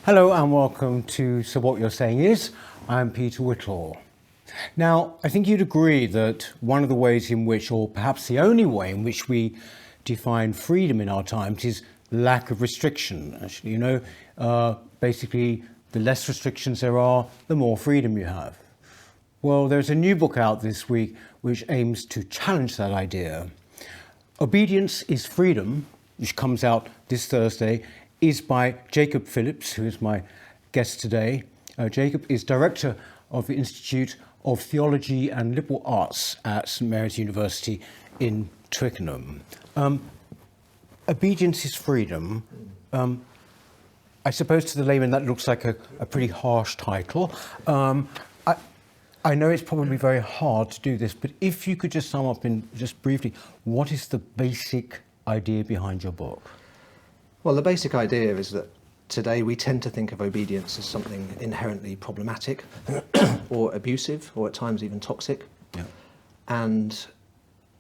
Hello and welcome to So What You're Saying Is. I'm Peter Whittle. Now, I think you'd agree that one of the ways in which, or perhaps the only way in which we define freedom in our times is lack of restriction. Actually, basically the less restrictions there are, the more freedom you have. Well, there's a new book out this week which aims to challenge that idea. Obedience is Freedom, which comes out this Thursday, is by Jacob Phillips, who is my guest today. Jacob is director of the Institute of Theology and Liberal Arts at St Mary's University in Twickenham. Obedience is Freedom. I suppose to the layman that looks like a pretty harsh title. I know it's probably very hard to do this, but if you could just sum up in just briefly, what is the basic idea behind your book? Well, the basic idea is that today we tend to think of obedience as something inherently problematic or abusive or at times even toxic. Yeah. And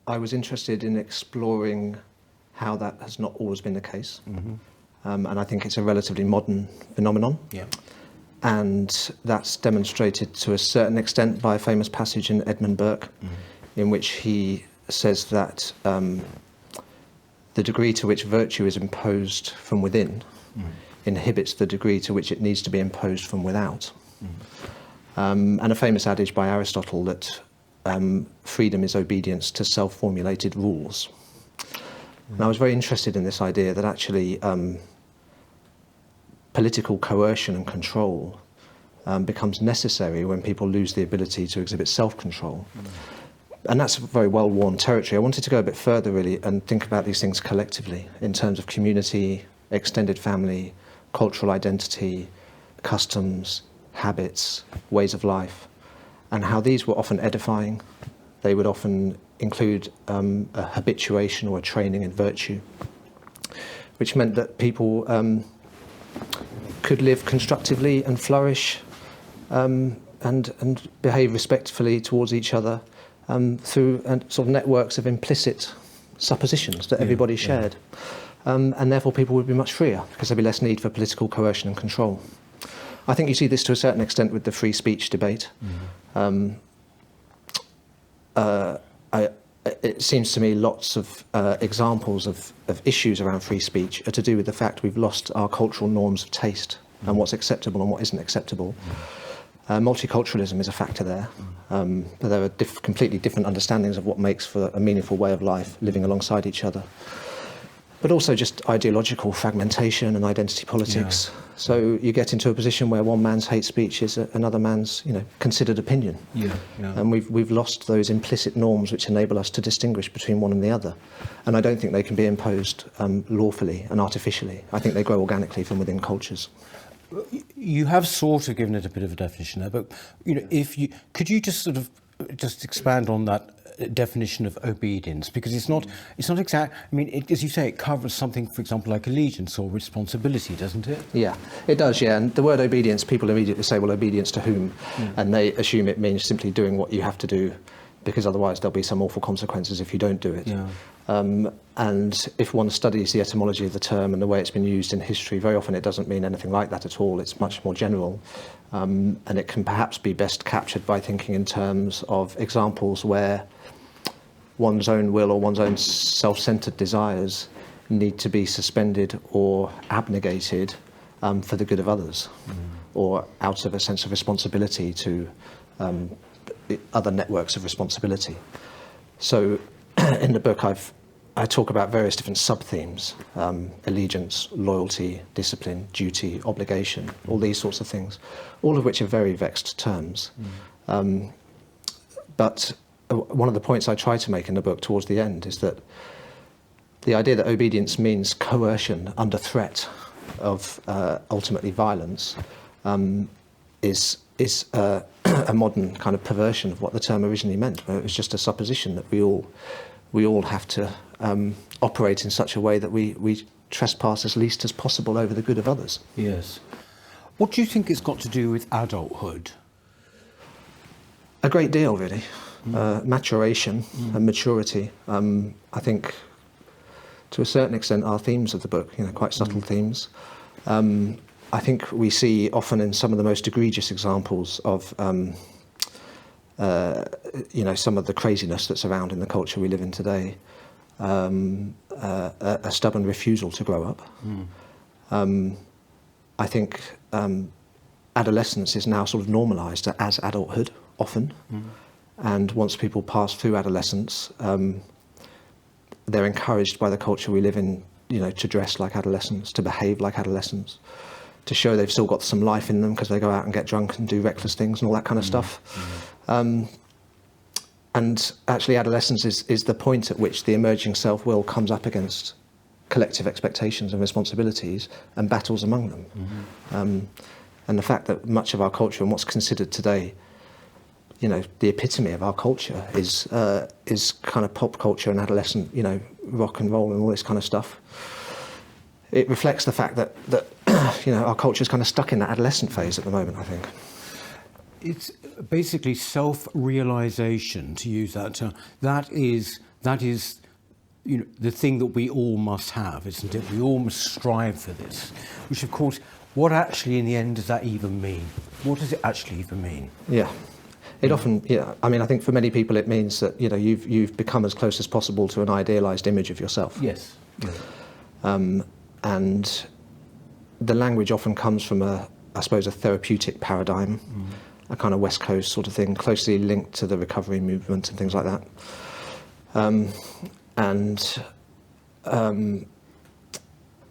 I was interested in exploring how that has not always been the case. Mm-hmm. And I think it's a relatively modern phenomenon. Yeah. And that's demonstrated to a certain extent by a famous passage in Edmund Burke, in which he says that the degree to which virtue is imposed from within inhibits the degree to which it needs to be imposed from without. And a famous adage by Aristotle that freedom is obedience to self-formulated rules. And I was very interested in this idea that actually political coercion and control becomes necessary when people lose the ability to exhibit self-control. And that's very well-worn territory. I wanted to go a bit further, really, and think about these things collectively in terms of community, extended family, cultural identity, customs, habits, ways of life, and how these were often edifying. They would often include a habituation or a training in virtue, which meant that people could live constructively and flourish and behave respectfully towards each other through sort of networks of implicit suppositions that everybody shared. And therefore people would be much freer because there'd be less need for political coercion and control. I think you see this to a certain extent with the free speech debate. It seems to me lots of examples of issues around free speech are to do with the fact we've lost our cultural norms of taste and what's acceptable and what isn't acceptable. Multiculturalism is a factor there. But there are completely different understandings of what makes for a meaningful way of life living alongside each other. But also just ideological fragmentation and identity politics. Yeah. So you get into a position where one man's hate speech is another man's, considered opinion. Yeah. And we've lost those implicit norms which enable us to distinguish between one and the other. And I don't think they can be imposed lawfully and artificially. I think they grow organically from within cultures. You have sort of given it a bit of a definition there, but could you just expand on that definition of obedience, because it's not exact. I mean, as you say, it covers something, for example, like allegiance or responsibility, doesn't it? Yeah, it does. Yeah, and the word obedience, people immediately say, well, obedience to whom? And they assume it means simply doing what you have to do, because otherwise there'll be some awful consequences if you don't do it. Yeah. And if one studies the etymology of the term and the way it's been used in history, very often it doesn't mean anything like that at all. It's much more general. And it can perhaps be best captured by thinking in terms of examples where one's own will or one's own self-centered desires need to be suspended or abnegated for the good of others, or out of a sense of responsibility to other networks of responsibility. So in the book I talk about various different sub-themes, allegiance, loyalty, discipline, duty, obligation, all these sorts of things, all of which are very vexed terms. But one of the points I try to make in the book towards the end is that the idea that obedience means coercion under threat of ultimately violence is a modern kind of perversion of what the term originally meant. It was just a supposition that we all have to operate in such a way that we trespass as least as possible over the good of others. Yes. What do you think it's got to do with adulthood? A great deal, really. Maturation and maturity. I think, to a certain extent, are themes of the book. Quite subtle themes. I think we see often in some of the most egregious examples of some of the craziness that's around in the culture we live in today, a stubborn refusal to grow up. I think adolescence is now sort of normalised as adulthood often, and once people pass through adolescence, they're encouraged by the culture we live in, to dress like adolescents, to behave like adolescents, to show they've still got some life in them because they go out and get drunk and do reckless things and all that kind of stuff. And actually adolescence is the point at which the emerging self-will comes up against collective expectations and responsibilities and battles among them. And the fact that much of our culture and what's considered today, the epitome of our culture is kind of pop culture and adolescent, rock and roll and all this kind of stuff. It reflects the fact that our culture is kind of stuck in that adolescent phase at the moment, I think. It's basically self-realization, to use that term. That is the thing that we all must have, isn't it? We all must strive for this. Which, of course, what actually in the end does that even mean? What does it actually even mean? Yeah. It often, I mean, I think for many people it means that, you've become as close as possible to an idealised image of yourself. Yes. And the language often comes from a therapeutic paradigm, a kind of West Coast sort of thing, closely linked to the recovery movement and things like that.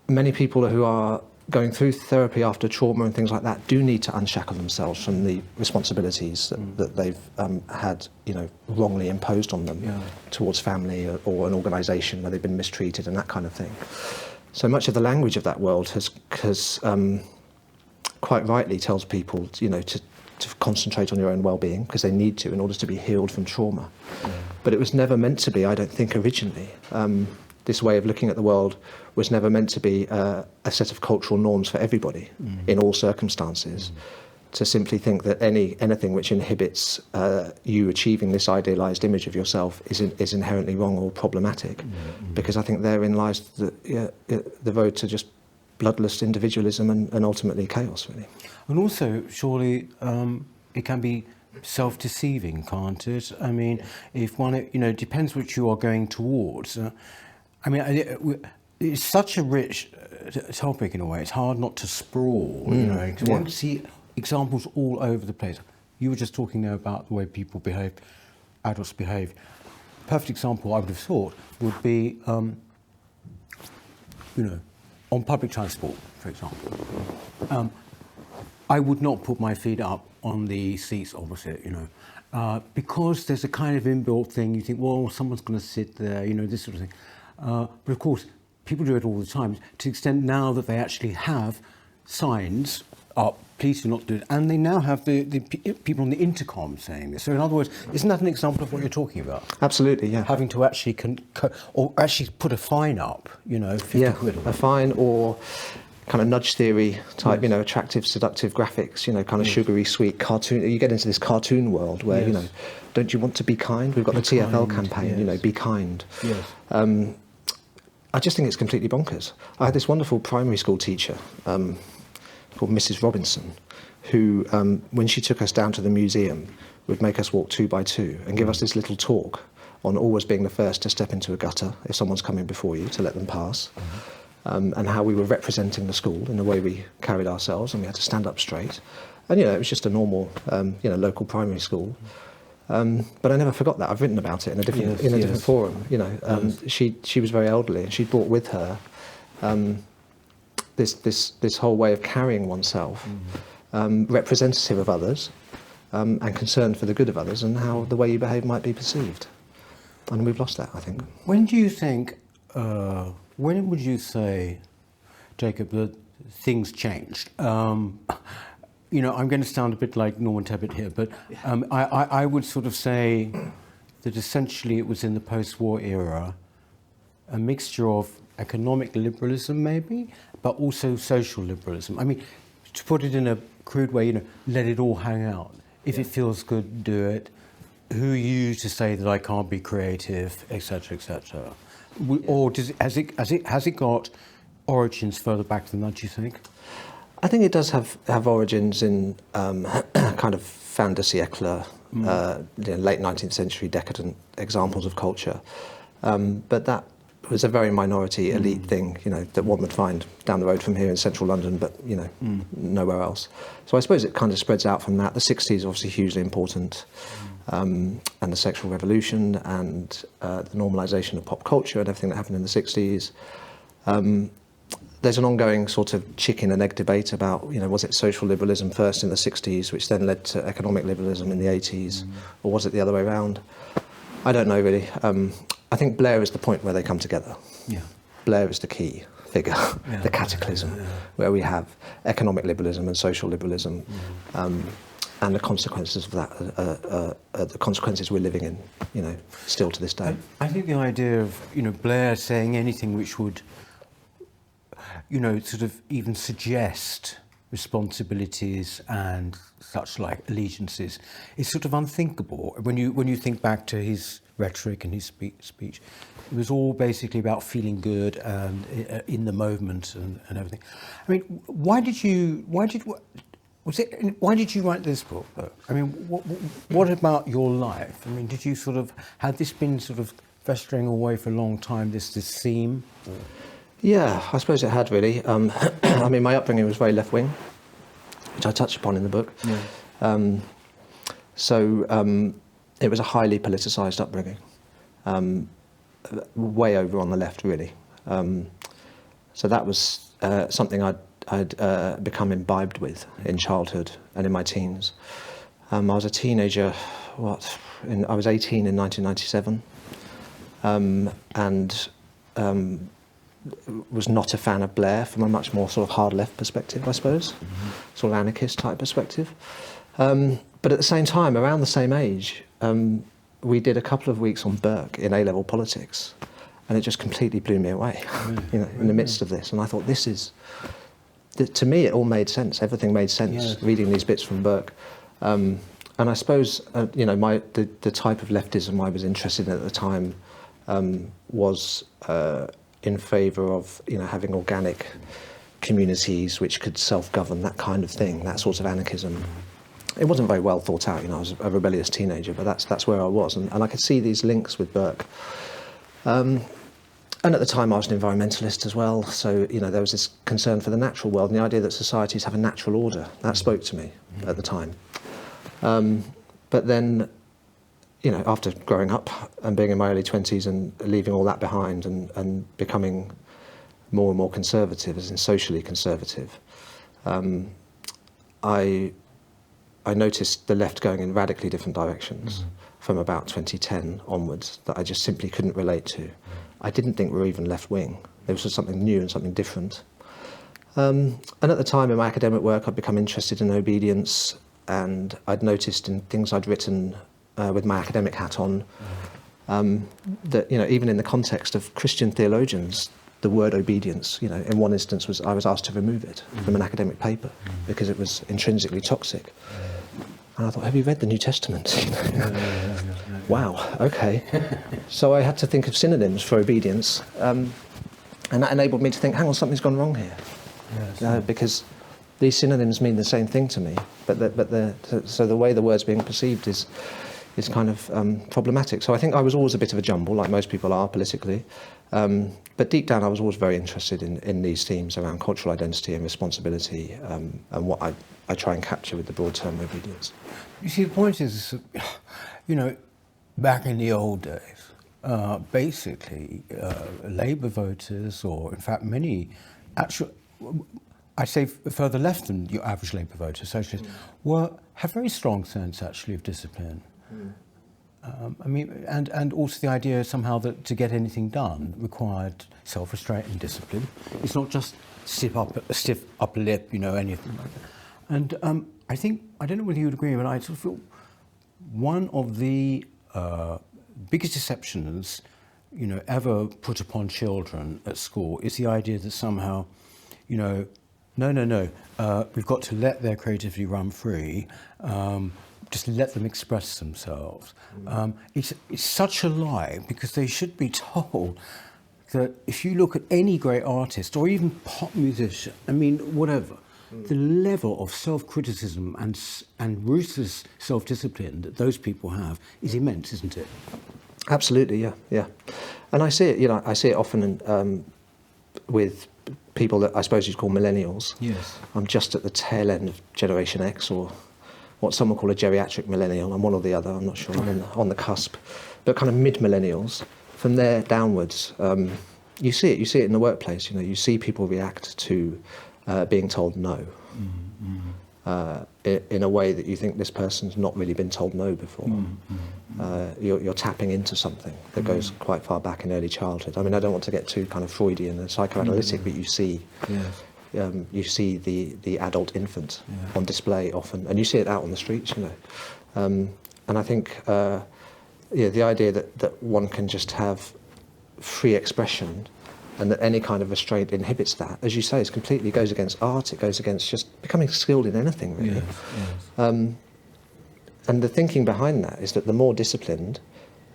Many people who are going through therapy after trauma and things like that do need to unshackle themselves from the responsibilities that they've had, wrongly imposed on them towards family or an organisation where they've been mistreated and that kind of thing. So much of the language of that world has quite rightly tells people, to concentrate on your own well-being because they need to in order to be healed from trauma. But it was never meant to be, I don't think, originally. This way of looking at the world was never meant to be a set of cultural norms for everybody in all circumstances. To simply think that anything which inhibits you achieving this idealised image of yourself is inherently wrong or problematic, because I think therein lies the road to just bloodless individualism and ultimately chaos, really. And also, surely, it can be self-deceiving, can't it? I mean, if one, it depends what you are going towards. It's such a rich topic in a way. It's hard not to sprawl, because one can see examples all over the place. You were just talking there about the way people behave, adults behave. Perfect example, I would have thought, would be, on public transport, for example. I would not put my feet up on the seats opposite, because there's a kind of inbuilt thing. You think, well, someone's going to sit there, this sort of thing. But of course, people do it all the time, to the extent now that they actually have signs up, please do not do it, and they now have the people on the intercom saying this. So in other words, isn't that an example of what you're talking about? Absolutely, yeah. Having to actually or actually put a fine up, 50 quid. A fine or kind of nudge theory type, attractive, seductive graphics, kind of sugary, sweet cartoon. You get into this cartoon world where, don't you want to be kind? We've got the TfL campaign, be kind. Yes. I just think it's completely bonkers. I had this wonderful primary school teacher called Mrs. Robinson, who, when she took us down to the museum, would make us walk 2 by 2 and give us this little talk on always being the first to step into a gutter if someone's coming before you, to let them pass. And how we were representing the school in the way we carried ourselves, and we had to stand up straight. And it was just a normal, local primary school. But I never forgot that. I've written about it in a different forum. She was very elderly, and she brought with her this whole way of carrying oneself, representative of others, and concerned for the good of others, and how the way you behave might be perceived. And we've lost that, I think. When do you think? When would you say, Jacob, that things changed? I'm going to sound a bit like Norman Tebbit here, but I would sort of say that essentially it was in the post-war era, a mixture of economic liberalism maybe, but also social liberalism. I mean, to put it in a crude way, let it all hang out. If it feels good, do it. Who are you to say that I can't be creative, etc., etc.? Or has it got origins further back than that, do you think? I think it does have origins in kind of fin de siècle, late 19th century decadent examples of culture. But that was a very minority elite thing, that one would find down the road from here in central London, but, nowhere else. So I suppose it kind of spreads out from that. The 60s obviously hugely important, and the sexual revolution and the normalisation of pop culture and everything that happened in the 60s. There's an ongoing sort of chicken and egg debate about, was it social liberalism first in the 60s, which then led to economic liberalism in the 80s, or was it the other way around? I don't know, really. I think Blair is the point where they come together. Yeah. Blair is the key figure, the cataclysm, where we have economic liberalism and social liberalism, and the consequences of that, the consequences we're living in, still to this day. I think the idea of, Blair saying anything which would, sort of even suggest responsibilities and such like allegiances is sort of unthinkable. When you think back to his rhetoric and his speech, it was all basically about feeling good and in the moment and everything. I mean, why did you write this book, though? I mean, what about your life? I mean, did you had this been sort of festering away for a long time, this theme? Or? Yeah, I suppose it had, really. I mean, my upbringing was very left-wing, which I touch upon in the book. Yeah. So it was a highly politicised upbringing, way over on the left, really. So that was something I'd become imbibed with in childhood and in my teens. I was a teenager, I was 18 in 1997, and was not a fan of Blair from a much more sort of hard left perspective, I suppose, sort of anarchist type perspective. But at the same time, around the same age, we did a couple of weeks on Burke in A-level politics, and it just completely blew me away, in the midst of this. And I thought, to me, it all made sense. Everything made sense, reading these bits from Burke. And I suppose, the type of leftism I was interested in at the time was in favour of, having organic communities which could self-govern, that kind of thing, that sort of anarchism. It wasn't very well thought out, I was a rebellious teenager, but that's where I was, and I could see these links with Burke. And at the time I was an environmentalist as well, so there was this concern for the natural world and the idea that societies have a natural order. That spoke to me at the time. But then, after growing up and being in my early 20s and leaving all that behind and becoming more and more conservative, as in socially conservative, I noticed the left going in radically different directions from about 2010 onwards that I just simply couldn't relate to. I didn't think we were even left-wing. There was something new and something different. And at the time in my academic work, I'd become interested in obedience, and I'd noticed in things I'd written with my academic hat on, that even in the context of Christian theologians, the word obedience, in one instance I was asked to remove it from an academic paper because it was intrinsically toxic. And I thought, have you read the New Testament? Wow, okay. So I had to think of synonyms for obedience, and that enabled me to think, hang on, something's gone wrong here, because these synonyms mean the same thing to me, so the way the word's being perceived is kind of problematic. So I think I was always a bit of a jumble, like most people are politically. But deep down, I was always very interested in these themes around cultural identity and responsibility, and what I try and capture with the broad term obedience. You see, the point is, back in the old days, basically, Labour voters, or in fact many, I say further left than your average Labour voter, socialists, have very strong sense actually of discipline. I mean, and also the idea somehow that to get anything done required self-restraint and discipline. It's not just stiff upper lip, anything like that. And I think, I don't know whether you would agree, but I sort of feel one of the biggest deceptions, ever put upon children at school is the idea that somehow, no, we've got to let their creativity run free. Just let them express themselves. It's such a lie, because they should be told that if you look at any great artist or even pop musician, I mean, whatever, the level of self-criticism and ruthless self-discipline that those people have is immense, isn't it? Absolutely, yeah. And I see it often with people that I suppose you'd call millennials. Yes. I'm just at the tail end of Generation X, or what some will call a geriatric millennial. I'm one or the other, I'm not sure. I'm on the cusp. But kind of mid-millennials, from there downwards, you see it in the workplace. You see people react to being told no in a way that you think this person's not really been told no before. You're tapping into something that goes quite far back in early childhood. I mean, I don't want to get too kind of Freudian and psychoanalytic, but you see the adult infant on display often, and you see it out on the streets, and I think the idea that one can just have free expression and that any kind of restraint inhibits that, as you say, it goes against art, it goes against just becoming skilled in anything, really. And the thinking behind that is that the more disciplined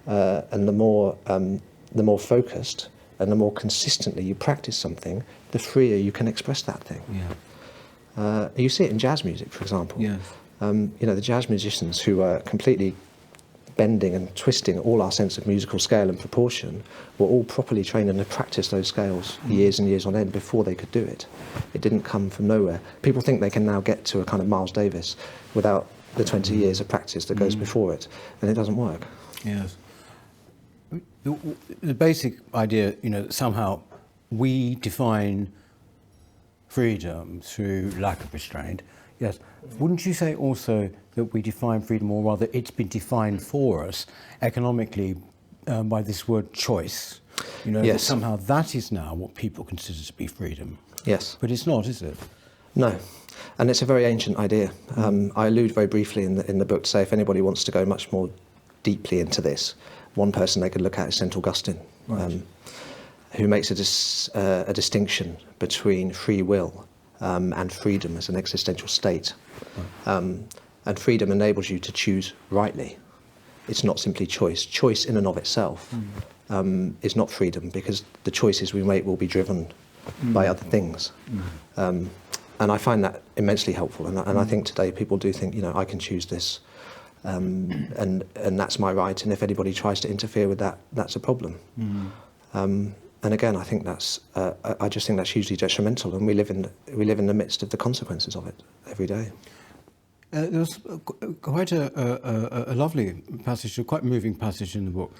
and the more focused and the more consistently you practice something, the freer you can express that thing. You see it in jazz music, for example. The jazz musicians who are completely bending and twisting all our sense of musical scale and proportion were all properly trained and had practiced those scales years and years on end before they could do it. It didn't come from nowhere. People think they can now get to a kind of Miles Davis without the 20 years of practice that goes before it, and it doesn't work. Yes. The basic idea, that somehow we define freedom through lack of restraint. Yes. Wouldn't you say also that we define freedom, or rather it's been defined for us economically by this word choice? That somehow that is now what people consider to be freedom. Yes. But it's not, is it? No. And it's a very ancient idea. I allude very briefly in the book to say if anybody wants to go much more deeply into this, one person they could look at is St. Augustine, who makes a distinction between free will and freedom as an existential state. And freedom enables you to choose rightly. It's not simply choice. Choice in and of itself is not freedom, because the choices we make will be driven by other things. And I find that immensely helpful. And I think today people do think, I can choose this, and that's my right. And if anybody tries to interfere with that, that's a problem. And again, I think I just think that's hugely detrimental, and we live in the midst of the consequences of it every day. There was quite a lovely passage, a quite moving passage in the book,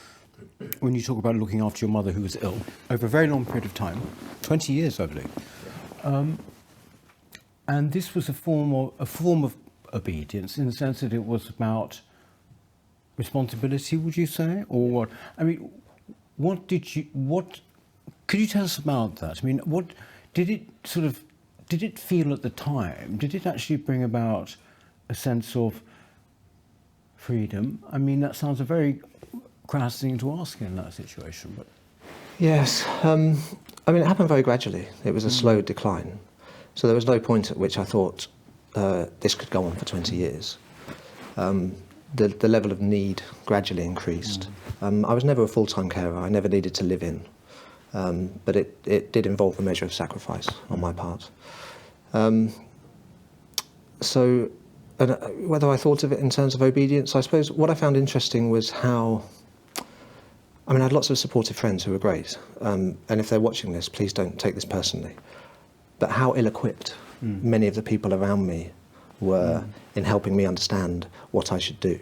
when you talk about looking after your mother who was ill over a very long period of time, 20 years, I believe. And this was a form of obedience, in the sense that it was about responsibility, would you say, or what? I mean, could you tell us about that? I mean, what did it feel at the time? Did it actually bring about a sense of freedom? I mean, that sounds a very crass thing to ask in that situation, but... Yes. I mean, it happened very gradually. It was a slow decline. So there was no point at which I thought this could go on for 20 years. The level of need gradually increased. I was never a full-time carer. I never needed to live in. But it did involve a measure of sacrifice on my part. So whether I thought of it in terms of obedience, I suppose what I found interesting was how... I mean, I had lots of supportive friends who were great. And if they're watching this, please don't take this personally. But how ill-equipped many of the people around me were in helping me understand what I should do.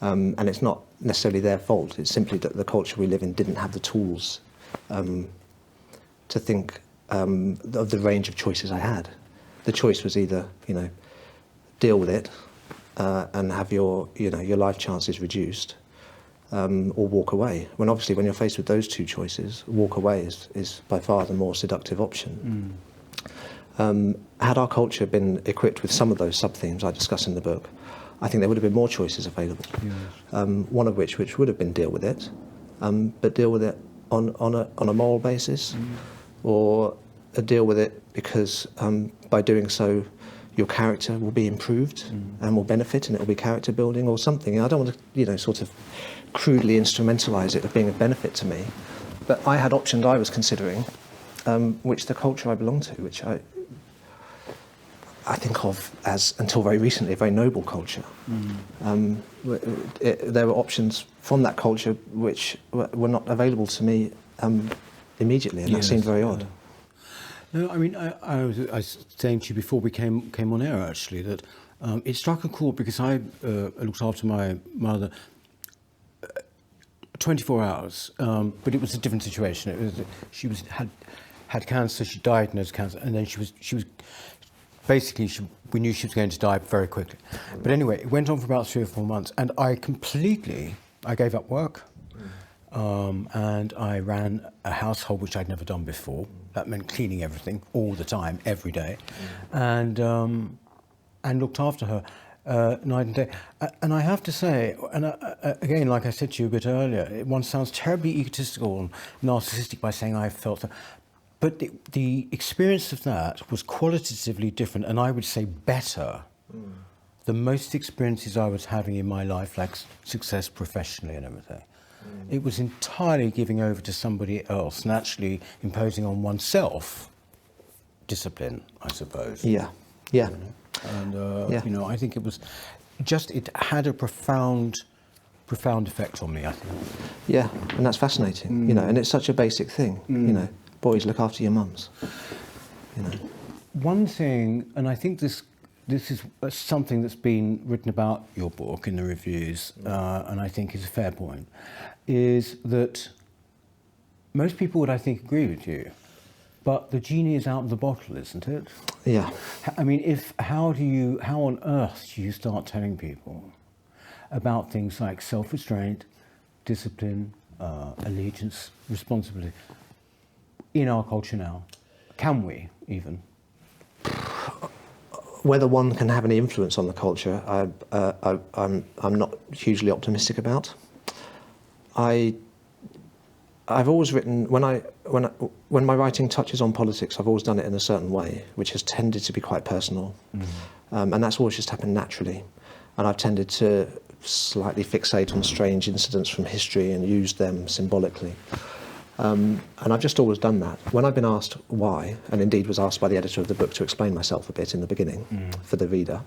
And it's not necessarily their fault. It's simply that the culture we live in didn't have the tools to think of the range of choices I had. The choice was either, deal with it and have your life chances reduced, or walk away. When obviously when you're faced with those two choices, walk away is by far the more seductive option. Had our culture been equipped with some of those sub-themes I discuss in the book, I think there would have been more choices available. Yes. One of which would have been deal with it, but deal with it on a moral basis, or deal with it because by doing so your character will be improved and will benefit, and it will be character building or something. I don't want to, sort of crudely instrumentalise it as being a benefit to me, but I had options I was considering, which the culture I belong to, which I think of as, until very recently, a very noble culture. There were options from that culture which were not available to me immediately, and that seemed very odd. No, I mean, I was saying to you before we came on air, actually, that it struck a chord because I looked after my mother 24 hours, but it was a different situation. It was, she had cancer, she diagnosed cancer, and then she was basically, we knew she was going to die very quickly. But anyway, it went on for about 3 or 4 months, and I gave up work, and I ran a household which I'd never done before. That meant cleaning everything all the time, every day, and looked after her night and day. And I have to say, and again, like I said to you a bit earlier, one sounds terribly egotistical and narcissistic by saying I felt that. But the experience of that was qualitatively different, and I would say better than most experiences I was having in my life, like success professionally and everything. It was entirely giving over to somebody else and actually imposing on oneself discipline, I suppose. Yeah. And you know, I think it was just, it had a profound effect on me, I think. Yeah, and that's fascinating, you know, and it's such a basic thing, you know. Boys, look after your mums, you know. One thing, and I think this is something that's been written about your book in the reviews, and I think is a fair point, is that most people would, I think, agree with you, but the genie is out of the bottle, isn't it? Yeah. I mean, how on earth do you start telling people about things like self-restraint, discipline, allegiance, responsibility in our culture now? Can we even? Whether one can have any influence on the culture, I'm not hugely optimistic about. I've always written, when my writing touches on politics, I've always done it in a certain way, which has tended to be quite personal, and that's always just happened naturally. And I've tended to slightly fixate on strange incidents from history and use them symbolically. And I've just always done that. When I've been asked why, and indeed was asked by the editor of the book to explain myself a bit in the beginning for the reader.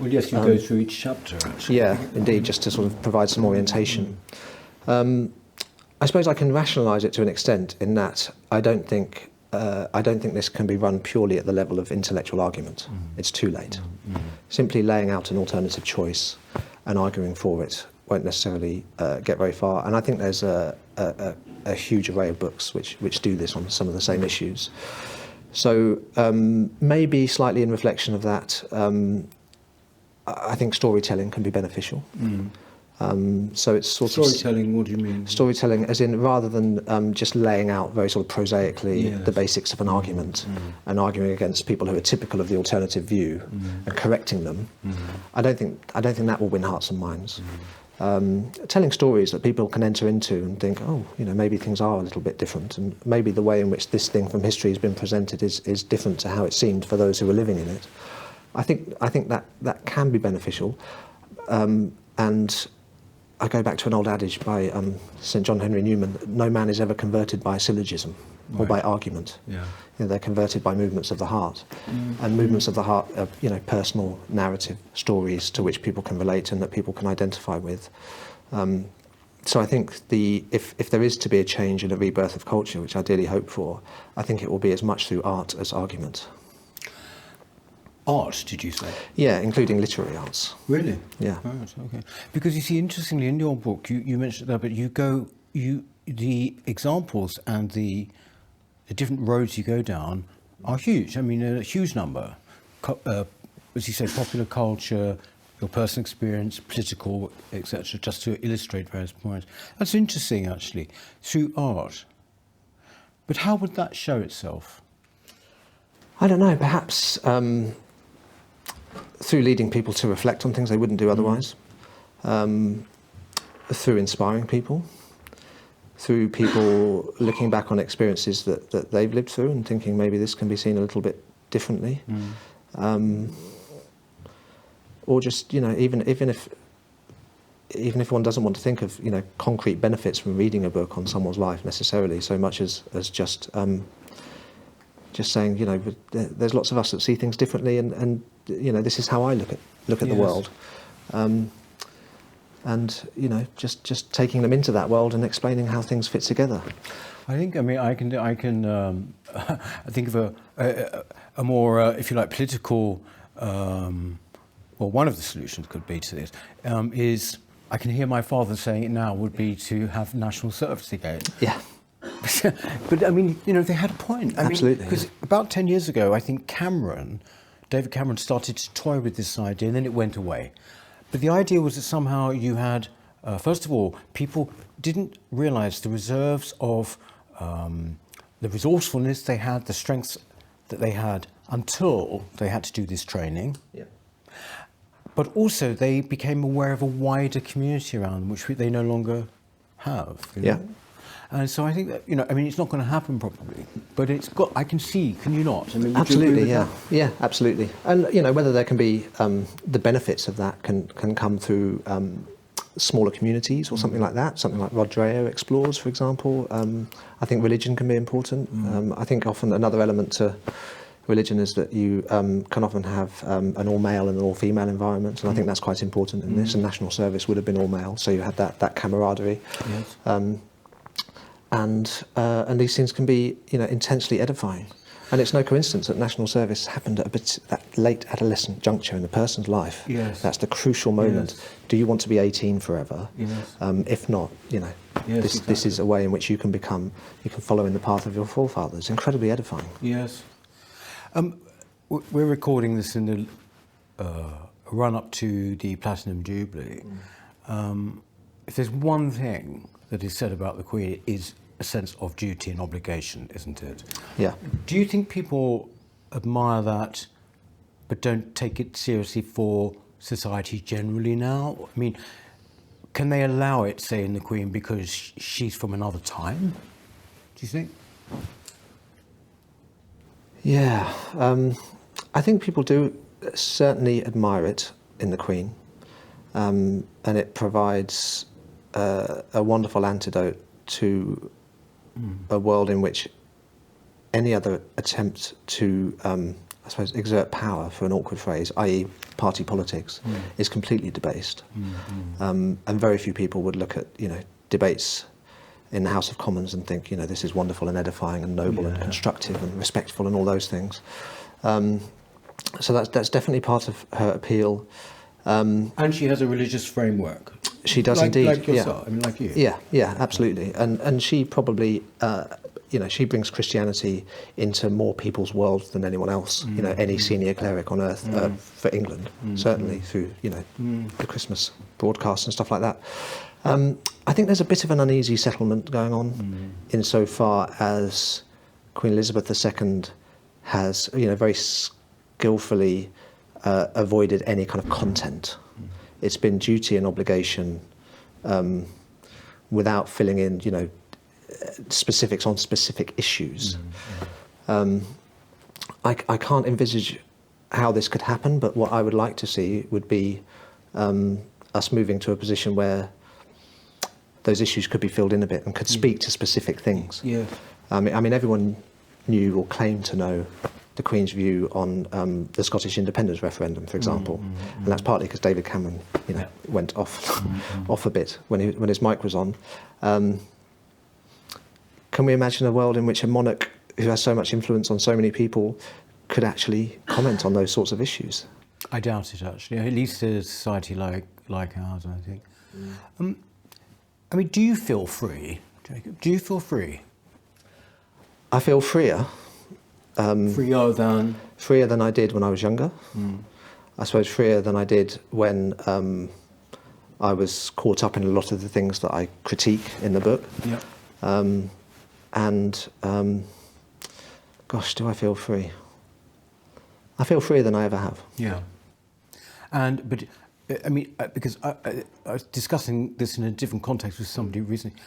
Well, yes, you go through each chapter, actually. Yeah, indeed, just to sort of provide some orientation. I suppose I can rationalise it to an extent in that I don't think this can be run purely at the level of intellectual argument. It's too late. Simply laying out an alternative choice and arguing for it won't necessarily get very far. And I think there's a huge array of books which do this on some of the same issues. So maybe slightly in reflection of that, I think storytelling can be beneficial. So it's sort of storytelling. What do you mean? Storytelling, as in rather than just laying out very sort of prosaically the basics of an argument and arguing against people who are typical of the alternative view and correcting them. I don't think that will win hearts and minds. Telling stories that people can enter into and think, oh, you know, maybe things are a little bit different, and maybe the way in which this thing from history has been presented is different to how it seemed for those who were living in it. I think that can be beneficial, and I go back to an old adage by St. John Henry Newman: no man is ever converted by syllogism or by argument. Yeah. You know, they're converted by movements of the heart, and movements of the heart are, you know, personal narrative stories to which people can relate and that people can identify with. So I think if there is to be a change and a rebirth of culture, which I dearly hope for, I think it will be as much through art as argument. Art, did you say? Yeah, including literary arts. Really? Yeah. Right, okay. Because you see, interestingly, in your book, you mentioned that, but the examples and the different roads you go down are huge. I mean, a huge number. As you say, popular culture, your personal experience, political, etc., just to illustrate various points. That's interesting, actually, through art. But how would that show itself? I don't know, perhaps through leading people to reflect on things they wouldn't do otherwise, through inspiring people, through people looking back on experiences that they've lived through and thinking maybe this can be seen a little bit differently, or just, you know, even if one doesn't want to think of, you know, concrete benefits from reading a book on someone's life necessarily, so much as just just saying, you know, there's lots of us that see things differently, and you know, this is how I look at the Yes. world. And you know, just taking them into that world and explaining how things fit together. I think, I mean, I can I think of a more, if you like, political, well, one of the solutions could be to this, is, I can hear my father saying it now, would be to have national service again. Yeah. But I mean, you know, they had a point. Absolutely. Because about 10 years ago, I think David Cameron started to toy with this idea, and then it went away. But the idea was that somehow you had, first of all, people didn't realise the reserves of the resourcefulness they had, the strengths that they had until they had to do this training. Yeah. But also they became aware of a wider community around them, which they no longer have. You know? Yeah. And so I think that, you know, I mean, it's not going to happen probably, but it's got, I can see, can you not? I mean, would you agree Absolutely, with yeah. that? Yeah, absolutely. And, you know, whether there can be, the benefits of that can come through smaller communities or something like that, something like Rod Dreher explores, for example. I think religion can be important. I think often another element to religion is that you can often have an all-male and an all-female environment, and I think that's quite important in this, and national service would have been all-male, so you had that camaraderie. Yes. And these things can be, you know, intensely edifying. And it's no coincidence that national service happened at that late adolescent juncture in the person's life. Yes. That's the crucial moment. Yes. Do you want to be 18 forever? Yes. If not, you know, Yes, this exactly. is a way in which you can follow in the path of your forefathers. Incredibly edifying. Yes. We're recording this in the run-up to the Platinum Jubilee. If there's one thing that is said about the Queen, it is a sense of duty and obligation, isn't it? Yeah. Do you think people admire that but don't take it seriously for society generally now? I mean, can they allow it, say, in the Queen because she's from another time? Do you think? Yeah. I think people do certainly admire it in the Queen. And it provides a wonderful antidote to a world in which any other attempt to, I suppose, exert power, for an awkward phrase, i.e. party politics, is completely debased. And very few people would look at, you know, debates in the House of Commons and think, you know, this is wonderful and edifying and noble and constructive and respectful and all those things. So that's definitely part of her appeal. And she has a religious framework. She does indeed. Like yourself, I mean, like you. Yeah, absolutely. And she probably, you know, she brings Christianity into more people's worlds than anyone else. You know, any senior cleric on earth for England, certainly through, you know, the Christmas broadcasts and stuff like that. I think there's a bit of an uneasy settlement going on insofar as Queen Elizabeth II has, you know, very skillfully avoided any kind of content. It's been duty and obligation without filling in, you know, specifics on specific issues. I can't envisage how this could happen, but what I would like to see would be us moving to a position where those issues could be filled in a bit and could speak to specific things. Yeah. I mean, everyone knew or claimed to know the Queen's view on the Scottish independence referendum, for example, and that's partly because David Cameron, you know, went off off a bit when his mic was on. Can we imagine a world in which a monarch who has so much influence on so many people could actually comment on those sorts of issues? I doubt it, actually. At least in a society like ours, I think. I mean, do you feel free, Jacob? Do you feel free? I feel freer. Freer than? Freer than I did when I was younger. I suppose freer than I did when I was caught up in a lot of the things that I critique in the book. Yeah. Gosh, do I feel free? I feel freer than I ever have. Yeah. But I mean, because I was discussing this in a different context with somebody recently,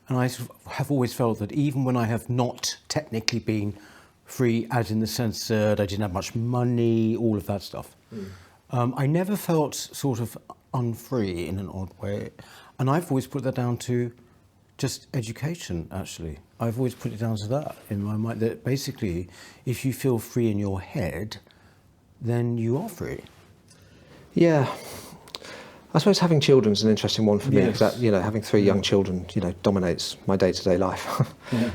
and I sort of have always felt that even when I have not technically been free, as in the sense that I didn't have much money, all of that stuff, I never felt sort of unfree in an odd way. And I've always put that down to just education, actually. I've always put it down to that in my mind, that basically, if you feel free in your head, then you are free. Yeah. I suppose having children is an interesting one for me, Yes. because having 3 young children, dominates my day-to-day life. Yeah.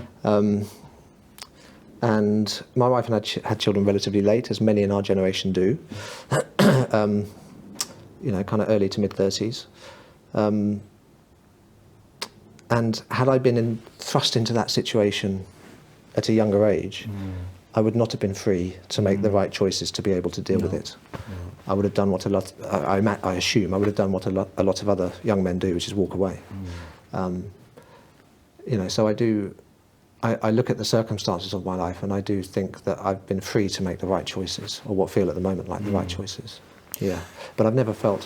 And my wife and I had children relatively late, as many in our generation do. Kind of early to mid-30s. And had I been thrust into that situation at a younger age, I would not have been free to make the right choices to be able to deal with it. No. I would have done what I assume I would have done what a lot of other young men do, which is walk away. So I look at the circumstances of my life, and I do think that I've been free to make the right choices, or what feel at the moment like the right choices. Yeah, but I've never felt.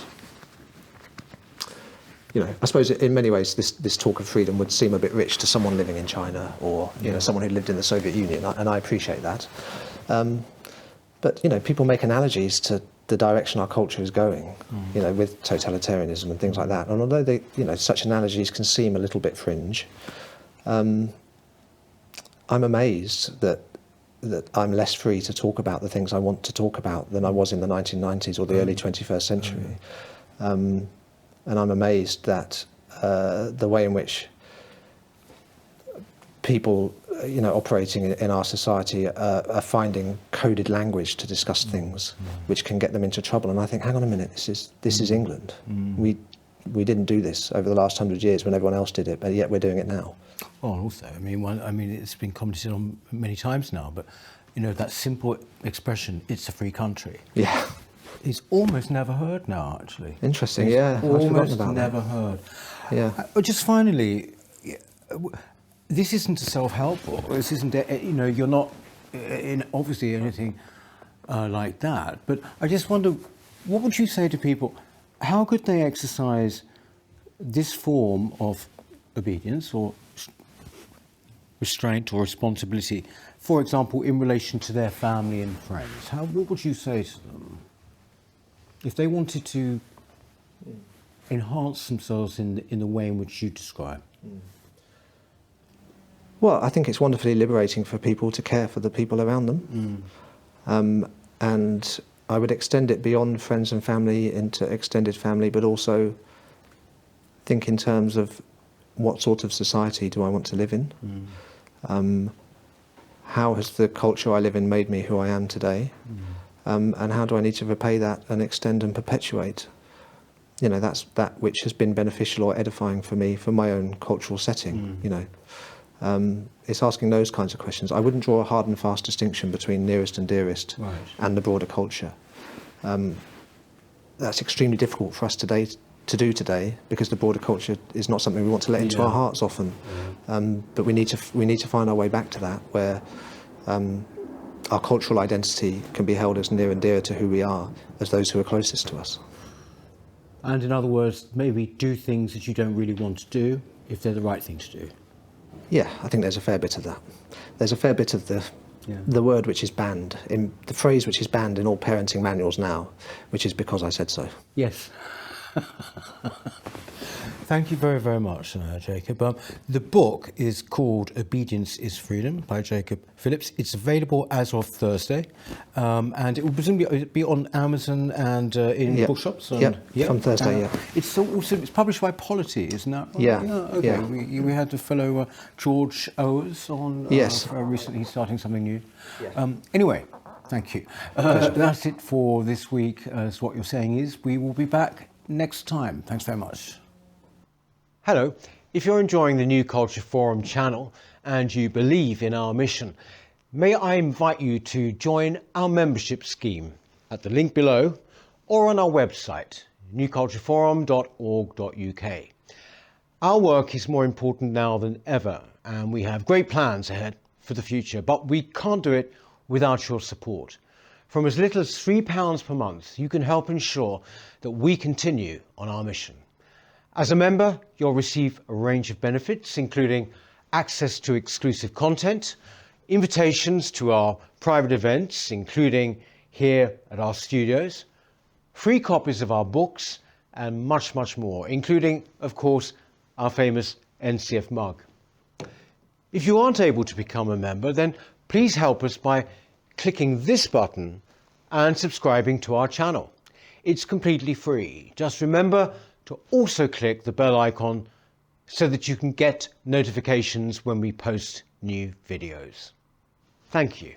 I suppose in many ways this talk of freedom would seem a bit rich to someone living in China, or someone who lived in the Soviet Union, and I appreciate that. But people make analogies to the direction our culture is going, with totalitarianism and things like that. And although such analogies can seem a little bit fringe, I'm amazed that I'm less free to talk about the things I want to talk about than I was in the 1990s or the early 21st century. And I'm amazed that the way in which people, operating in our society are finding coded language to discuss things which can get them into trouble. And I think, hang on a minute, this is England. We didn't do this over the last 100 years when everyone else did it, but yet we're doing it now. Well, also, it's been commented on many times now, but that simple expression, "It's a free country." Yeah. It's almost never heard now, actually. Interesting, it's yeah. almost never heard. Yeah. Just finally, this isn't a self-help book. This isn't, you're not in obviously anything like that. But I just wonder, what would you say to people? How could they exercise this form of obedience or restraint or responsibility, for example, in relation to their family and friends? What would you say to them? If they wanted to enhance themselves in the way in which you describe. Well, I think it's wonderfully liberating for people to care for the people around them. And I would extend it beyond friends and family into extended family, but also think in terms of what sort of society do I want to live in? How has the culture I live in made me who I am today? And how do I need to repay that and extend and perpetuate? That's that which has been beneficial or edifying for me for my own cultural setting. It's asking those kinds of questions. I wouldn't draw a hard and fast distinction between nearest and dearest and the broader culture. That's extremely difficult for us to do today, because the broader culture is not something we want to let into our hearts often. But we need to find our way back to that, where our cultural identity can be held as near and dear to who we are as those who are closest to us. And in other words, maybe do things that you don't really want to do if they're the right thing to do. Yeah, I think there's a fair bit of that. There's a fair bit of the word which is banned, in the phrase which is banned in all parenting manuals now, which is "because I said so." Yes. Thank you very, very much, Jacob. The book is called Obedience is Freedom by Jacob Phillips. It's available as of Thursday, and it will presumably be on Amazon and in bookshops. From Thursday, It's also published by Polity, isn't that right? Yeah. Okay. Yeah. We had the fellow George Owers on recently starting something new. Yes. Anyway, thank you. That's it for this week. As what you're saying is, we will be back next time. Thanks very much. Hello. If you're enjoying the New Culture Forum channel and you believe in our mission, may I invite you to join our membership scheme at the link below or on our website, newcultureforum.org.uk. Our work is more important now than ever, and we have great plans ahead for the future, but we can't do it without your support. From as little as £3 per month, you can help ensure that we continue on our mission. As a member, you'll receive a range of benefits, including access to exclusive content, invitations to our private events, including here at our studios, free copies of our books, and much, much more, including, of course, our famous NCF mug. If you aren't able to become a member, then please help us by clicking this button and subscribing to our channel. It's completely free. Just remember to also click the bell icon so that you can get notifications when we post new videos. Thank you.